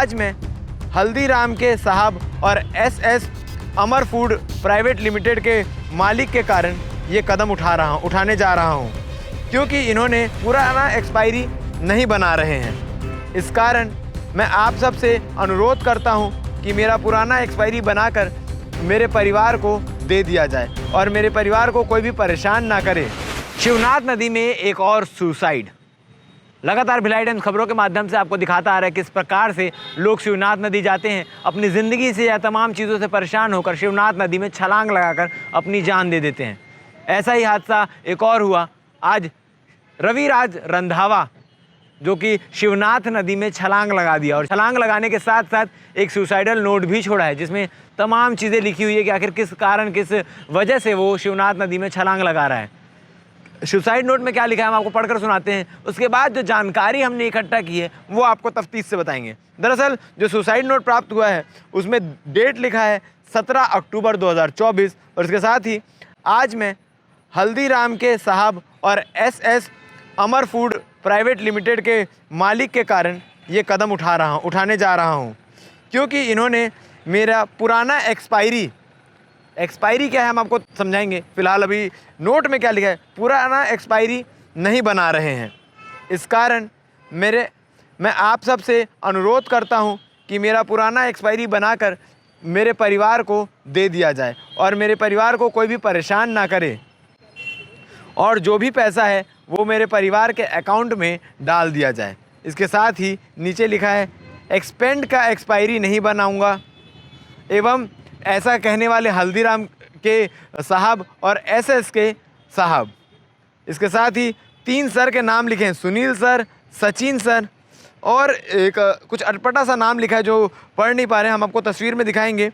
आज मैं हल्दीराम के साहब और एसएस अमर फूड प्राइवेट लिमिटेड के मालिक के कारण ये कदम उठाने जा रहा हूँ, क्योंकि इन्होंने पुराना एक्सपायरी नहीं बना रहे हैं। इस कारण मैं आप सब से अनुरोध करता हूँ कि मेरा पुराना एक्सपायरी बनाकर मेरे परिवार को दे दिया जाए और मेरे परिवार को कोई भी परेशान ना करे। शिवनाथ नदी में एक और सुसाइड। लगातार भिलाई टाइम्स खबरों के माध्यम से आपको दिखाता आ रहा है किस प्रकार से लोग शिवनाथ नदी जाते हैं, अपनी ज़िंदगी से या तमाम चीज़ों से परेशान होकर शिवनाथ नदी में छलांग लगाकर अपनी जान दे देते हैं। ऐसा ही हादसा एक और हुआ आज। रविराज रंधावा जो कि शिवनाथ नदी में छलांग लगा दिया और छलांग लगाने के साथ साथ एक सुसाइडल नोट भी छोड़ा है, जिसमें तमाम चीज़ें लिखी हुई है कि आखिर किस कारण किस वजह से वो शिवनाथ नदी में छलांग लगा रहा है। सुसाइड नोट में क्या लिखा है हम आपको पढ़कर सुनाते हैं, उसके बाद जो जानकारी हमने इकट्ठा की है वो आपको तफ्तीश से बताएंगे। दरअसल जो सुसाइड नोट प्राप्त हुआ है उसमें डेट लिखा है 17 अक्टूबर 2024 और इसके साथ ही आज मैं हल्दीराम के साहब और एसएस अमर फूड प्राइवेट लिमिटेड के मालिक के कारण ये कदम उठाने जा रहा हूँ, क्योंकि इन्होंने मेरा पुराना एक्सपायरी क्या है हम आपको समझाएंगे। फ़िलहाल अभी नोट में क्या लिखा है, पुराना एक्सपायरी नहीं बना रहे हैं। इस कारण मैं आप सब से अनुरोध करता हूं कि मेरा पुराना एक्सपायरी बनाकर मेरे परिवार को दे दिया जाए और मेरे परिवार को कोई भी परेशान ना करे, और जो भी पैसा है वो मेरे परिवार के अकाउंट में डाल दिया जाए। इसके साथ ही नीचे लिखा है एक्सपेंड का एक्सपायरी नहीं बनाऊँगा, एवं ऐसा कहने वाले हल्दीराम के साहब और एसएस के साहब। इसके साथ ही 3 सर के नाम लिखे हैं, सुनील सर, सचिन सर और एक कुछ अटपटा सा नाम लिखा है जो पढ़ नहीं पा रहे हैं, हम आपको तस्वीर में दिखाएंगे।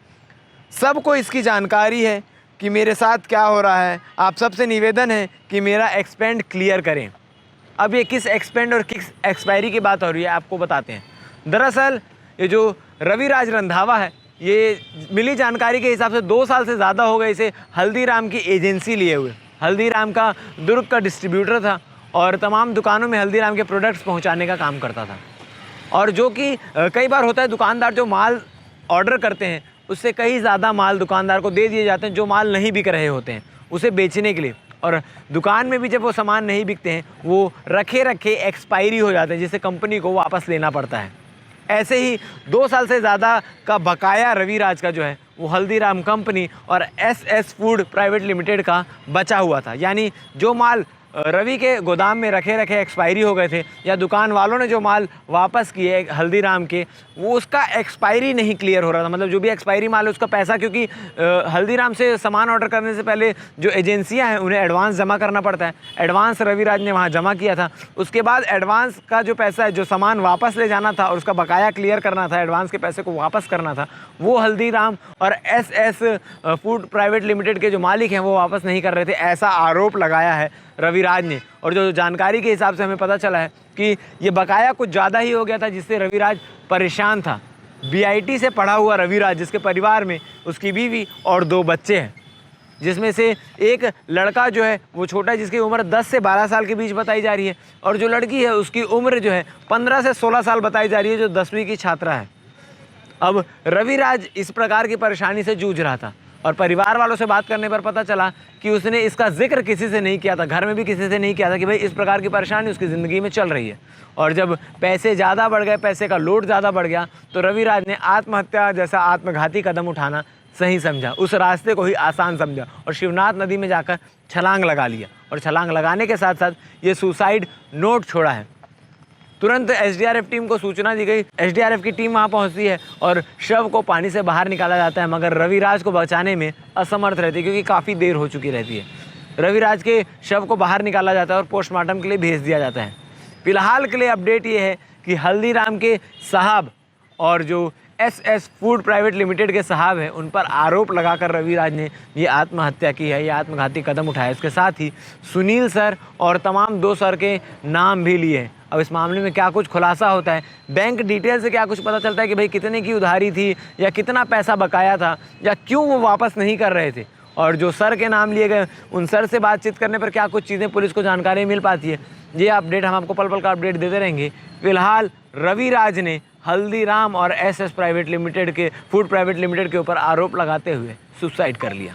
सबको इसकी जानकारी है कि मेरे साथ क्या हो रहा है। आप सबसे निवेदन है कि मेरा एक्सपेंड क्लियर करें। अब ये किस एक्सपेंड और किस एक्सपायरी की बात हो रही है आपको बताते हैं। दरअसल ये जो रविराज रंधावा है, ये मिली जानकारी के हिसाब से 2 साल से ज़्यादा हो गए इसे हल्दीराम की एजेंसी लिए हुए। हल्दीराम का दुर्ग का डिस्ट्रीब्यूटर था और तमाम दुकानों में हल्दीराम के प्रोडक्ट्स पहुंचाने का काम करता था। और जो कि कई बार होता है दुकानदार जो माल ऑर्डर करते हैं उससे कहीं ज़्यादा माल दुकानदार को दे दिए जाते हैं जो माल नहीं बिक रहे होते हैं उसे बेचने के लिए, और दुकान में भी जब वो सामान नहीं बिकते हैं वो रखे एक्सपायरी हो जाते हैं जिससे कंपनी को वापस लेना पड़ता है। ऐसे ही 2 साल से ज़्यादा का बकाया रविराज का जो है वो हल्दीराम कंपनी और एसएस फूड प्राइवेट लिमिटेड का बचा हुआ था। यानी जो माल रवि के गोदाम में रखे एक्सपायरी हो गए थे या दुकान वालों ने जो माल वापस किए हल्दीराम के, वो उसका एक्सपायरी नहीं क्लियर हो रहा था। मतलब जो भी एक्सपायरी माल है उसका पैसा, क्योंकि हल्दीराम से सामान ऑर्डर करने से पहले जो एजेंसियां हैं उन्हें एडवांस जमा करना पड़ता है। एडवांस रविराज ने वहाँ जमा किया था, उसके बाद एडवांस का जो पैसा है, जो सामान वापस ले जाना था और उसका बकाया क्लियर करना था, एडवांस के पैसे को वापस करना था, वो हल्दीराम और एसएस फूड प्राइवेट लिमिटेड के जो मालिक हैं वो वापस नहीं कर रहे थे, ऐसा आरोप लगाया है रविराज ने। और जो जानकारी के हिसाब से हमें पता चला है कि ये बकाया कुछ ज़्यादा ही हो गया था जिससे रविराज परेशान था। बीआईटी से पढ़ा हुआ रविराज, जिसके परिवार में उसकी बीवी और 2 बच्चे हैं, जिसमें से एक लड़का जो है वो छोटा है जिसकी उम्र 10 से 12 साल के बीच बताई जा रही है, और जो लड़की है उसकी उम्र जो है 15 से 16 साल बताई जा रही है, जो 10वीं की छात्रा है। अब रविराज इस प्रकार की परेशानी से जूझ रहा था और परिवार वालों से बात करने पर पता चला कि उसने इसका जिक्र किसी से नहीं किया था, घर में भी किसी से नहीं किया था कि भाई इस प्रकार की परेशानी उसकी ज़िंदगी में चल रही है। और जब पैसे ज़्यादा बढ़ गए, पैसे का लोड ज़्यादा बढ़ गया, तो रविराज ने आत्महत्या जैसा आत्मघाती कदम उठाना सही समझा, उस रास्ते को ही आसान समझा और शिवनाथ नदी में जाकर छलांग लगा लिया। और छलांग लगाने के साथ साथ ये सुसाइड नोट छोड़ा है। तुरंत एसडीआरएफ टीम को सूचना दी गई, एसडीआरएफ की टीम वहां पहुंचती है और शव को पानी से बाहर निकाला जाता है, मगर रविराज को बचाने में असमर्थ रहती है क्योंकि काफ़ी देर हो चुकी रहती है। रविराज के शव को बाहर निकाला जाता है और पोस्टमार्टम के लिए भेज दिया जाता है। फिलहाल के लिए अपडेट ये है कि हल्दीराम के साहब और जो एसएस फूड प्राइवेट लिमिटेड के साहब हैं उन पर आरोप लगाकर रविराज ने ये आत्महत्या की है, ये आत्मघाती कदम उठाया। इसके साथ ही सुनील सर और तमाम 2 सर के नाम भी लिए हैं। अब इस मामले में क्या कुछ खुलासा होता है, बैंक डिटेल से क्या कुछ पता चलता है कि भाई कितने की उधारी थी या कितना पैसा बकाया था या क्यों वो वापस नहीं कर रहे थे, और जो सर के नाम लिए गए उन सर से बातचीत करने पर क्या कुछ चीज़ें पुलिस को जानकारी मिल पाती है। ये अपडेट हम आपको पल पल का अपडेट देते रहेंगे। फिलहाल रविराज ने हल्दीराम और एसएस प्राइवेट लिमिटेड के फूड प्राइवेट लिमिटेड के ऊपर आरोप लगाते हुए सुसाइड कर लिया।